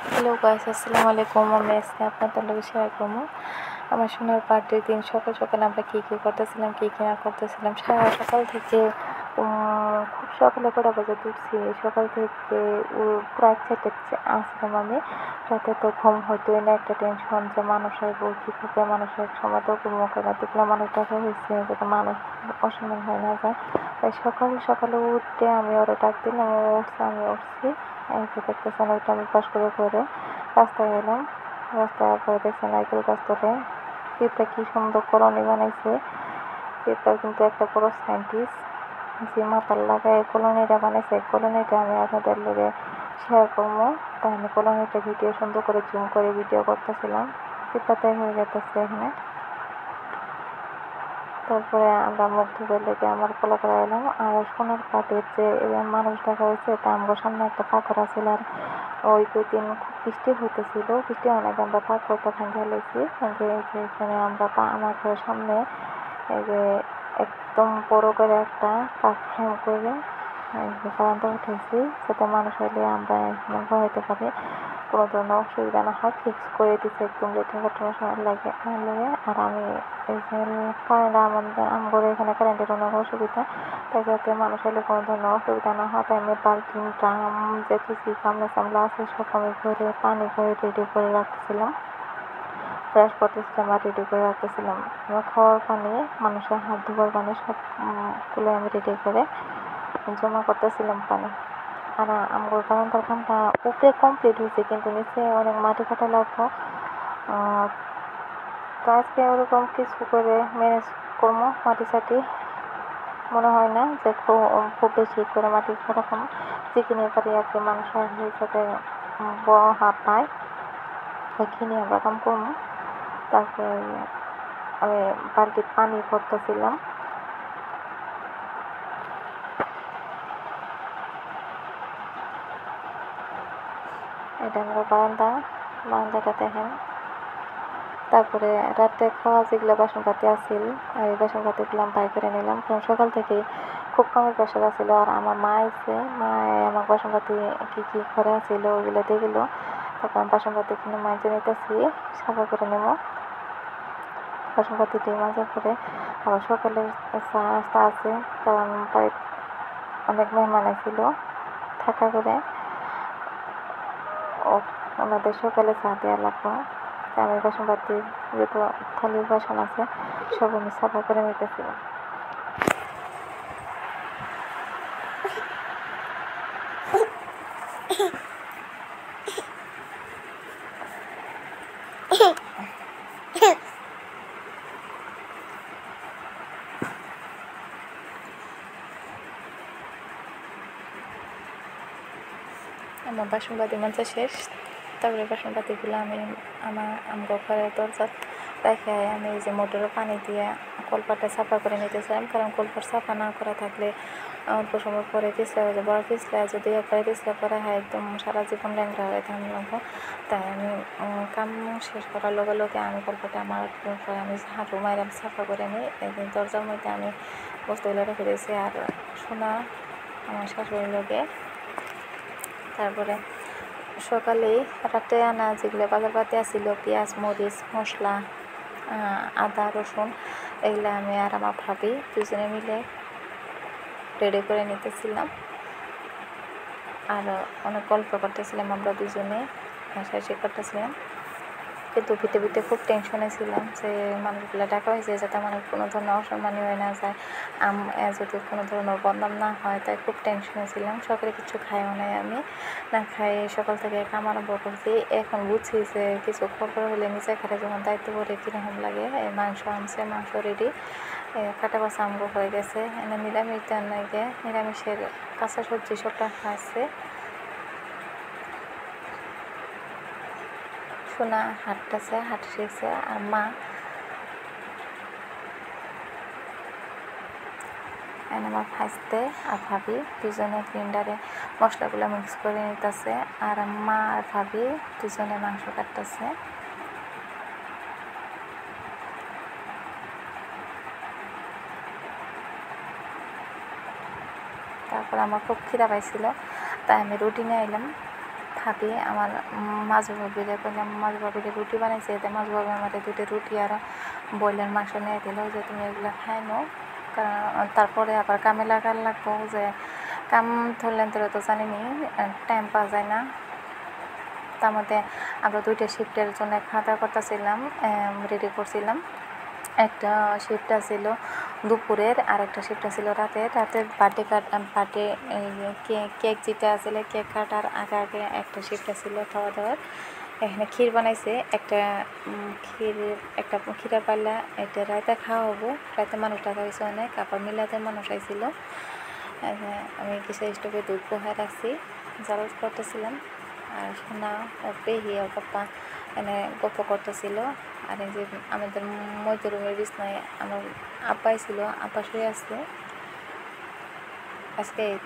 Hello guys, আসসালামু আলাইকুম। আমি আজকে আপনাদের লগে শেয়ার করবো আমার সোনার পার্টির দিন সকাল সকাল আমরা কী করতেছিলাম, কী না করতেছিলাম। সারা সকাল থেকে খুব সকালে কটা বাজে উঠছি, সকাল থেকে প্রায় 4টে আসলাম আমি। রাতে তো ঘুম হইতোই না, একটা টেনশন যে মানুষ আসবো কী করবে, মানুষ এক সময় তো ঘুমো করে দেখলাম মানুষ দেখা হয়েছে যাতে মানুষ অসম্মান হয়ে না যায়। তাই সকাল সকালে উঠতে আমি ওরা ডাক দিলাম, ও উঠছে, আমি উঠছি। এই যে দেখতেছেন ওইটা আমি পাশ করে রাস্তায় এলাম। রাস্তায় পরে দেখছি নারকেল গাছ তোলে পিঁপড়া কি সুন্দর কলোনি বানাইছে। পিঁপড়া কিন্তু একটা বড় সায়েন্টিস্ট, যে মাথার লাগায় কলোনিটা বানাইছে। কলোনিটা আমি আপনাদের লগে শেয়ার করবো। তাই আমি কলোনিটা ভিডিও সুন্দর করে জুম করে ভিডিও করতেছিলাম। পিঁপড়া দেখা যেতেছে এখানে। তারপরে আমরা মুখ ধুয়ে লেগে আমার কোলা করে এলাম। আর সোনার পাটের যে মানুষ দেখা হয়েছে তা আমার সামনে একটা পাথর আছিল। আর ওই দিন খুব বৃষ্টি হইতেছিল, বৃষ্টি অনেক আমরা পাথরটা ভাঙিয়ে লেছি। এখানে আমরা আমার ঘরের সামনে এই যে একদম বড় করে একটা কাঠ ফ্রেম করে বারান্দা উঠেছি, যাতে মানুষ হলে আমরা এখানে বসাইতে পারি, কোনো ধরনের অসুবিধা না হয়। ফিক্স করে দিচ্ছে একদম লেট্রিন বাথরুমের সময় লাগে। আর আমি এই যে কারেন্ট আমার এখানে কারেন্টের অনেক অসুবিধা, তাই যাতে মানুষ হলে কোনো ধরনের অসুবিধা না হয়, তাই আমি বালতিন ড্রাম যে কিছু গামলা চামলা আছে সব আমি ঘরে পানি ভরে রেডি করে রাখতেছিলাম। ব্রাশ করতেছিলাম আর রেডি করে রাখতেছিলাম। আমার খাওয়ার পানি, মানুষের হাত ধোয়ার পানি সবগুলো আমি রেডি করে জমা করতেছিলাম পানি। আর আমার বারান্দার কামটা উপরে কমপ্লিট হয়েছে, কিন্তু নিচে অনেক মাটি কাটা লাগবো। তো আজকে ওরকম কিছু করে ম্যানেজ করবো। মাটি সাটি মনে হয় না যে খুব বেশি করে মাটি সেরকম চিকিনে পারি আর কি, মানুষের হিসাবে হাত পায় ওইখানে আমরা কাম করবো। তারপরে আমি বালতি পানি ভরতেছিলাম। এটা আমরা বারান্দাটা দেখেন। তারপরে রাতে খাওয়া যেগুলো বাসন পাতি আসিল, আর এই বাসন পাতিগুলো আমি বাই করে নিলাম, কারণ সকাল থেকেই খুব কামের প্রেশার আসছিল। আর আমার মা এসে আমার বাসন পাতি কী কী ঘরে আসছিল ওইগুলো দিয়ে গেলো। তারপর আমি বাসন পাতি কিনে মাঝে নিতেছি, সাফা করে নেব। বাসন পাতি দিয়ে মাজা করে আবার সকালের চা নাস্তা আছে, কারণ বাড়িতে অনেক মেহমান আসছিল থাকা করে, ওনাদের সকালে চা দেওয়া লাগবে। তাই আমি বাসন পাতি যেহেতু থালির বাসন আছে সব আমি সাফা করে নিতেছিলাম। আমার বাসন পাতি মাজা শেষ। তারপরে বাসন পাতিগুলো আমি আমার ঘরের দরজা রেখে আমি এই যে মোটরের পানি দিয়ে কলপাটটা সাফা করে নিতেছিলাম, কারণ কলপাট সাফা না করা থাকলে অল্প সময় পরে পিছলা হয়ে যায়। বড় পিছলা যদি একবারে পিছলা করা হয় একদম সারা জীবন ল্যাংড়া হয়ে ধান লাগবো। তাই আমি কাম শেষ করার লগে লগে আমি কলপাটে আমার পরে আমি হাঁটু মাইরে সাফা করে নিই। একদিন দরজার মধ্যে আমি বস্তুগুলো রেখে দিয়েছি আর সোনা আমার শাশুড়ির লগে। তারপরে সকালে রাতে আনা যেগুলো বাজারপাতি আসছিল, পেঁয়াজ মরিচ মশলা আদা রসুন, এগুলো আমি আর আমার ভাবি দুজনে মিলে রেডি করে নিতেছিলাম। আর অনেক গল্প করতেছিলাম আমরা দুজনে, হাসাহাসি করতেছিলাম। কিন্তু ভিতরে খুব টেনশনে ছিলাম যে মানুষগুলো ডাকা হয়েছে যাতে আমার কোনো ধরনের অসম্মানী হয়ে না যায়, যদি কোনো ধরনের বদনাম না হয়, তাই খুব টেনশনে ছিলাম। সকালে কিছু খাইও নাই, আমি না খাই সকাল থেকে কাম আরম্ভ করছি। এখন বুঝছি যে কিছু খবর হলে নিজে খাটে যখন দায়িত্ব করে কীরকম লাগে। মাংস আনছে, মাংস রেডি, কাটা বাছা আমগো হয়ে গেছে। এনে নিরামিষ দেন নাকি, নিরামিষের কাঁচা সবজি সব রাখা আছে। সোনা হাঁটতেছে, হাঁট শিখছে। আর মা আমার ভাজতে আর ভাবি দুজনে গ্রিন্ডারে মশলাগুলো মিক্স করে নিতেছে। আর মা আর ভাবি দুজনে মাংস কাটতেছে। তারপর আমার খুব খিদা পাইছিল, তাই আমি রুটি নিয়ে এলাম। খাবি আমার মাঝু ভাবিরে কইলাম মাঝু ভাবিরে রুটি বানাইছে এতে মাঝু ভাবি আমার দুটো রুটি আর ব্রয়লার মাংস নিয়ে দিল যে তুমি এগুলো খাই নো কারণ তারপরে আবার কামে লাগার লাগবো যে কাম ধরলেন তোরা তো জানিনি টাইম পাওয়া যায় না তার মধ্যে আমরা 2টা শিফটের জন্য খাওয়া করতেছিলাম রেডি করছিলাম একটা শিফটটা ছিল দুপুরের আর একটা শিফটটা ছিল রাতের বার্থডে কেক যেটা আসলে কেক কাটার আগে আগে একটা শিফটটা ছিল খাওয়া দাওয়ার এখানে ক্ষীর বানাইছে একটা ক্ষীরা পাল্লা এটা রাতে খাওয়া হবো রাতে মানুষ টাকা হয়েছে অনেক আবার মিলাতে মানুষ আইছিল আমি কিছু স্টোভে দুধ বহায় রাখছি জাল করতেছিলাম আর সোনা ও পেহি ও পাপ্পা মানে গল্প করতেছিল আর এই যে আমাদের মধ্য রুমের বিছনায় আমার আব্বাই ছিল আব্বা শুয়ে আসছে আজকে এই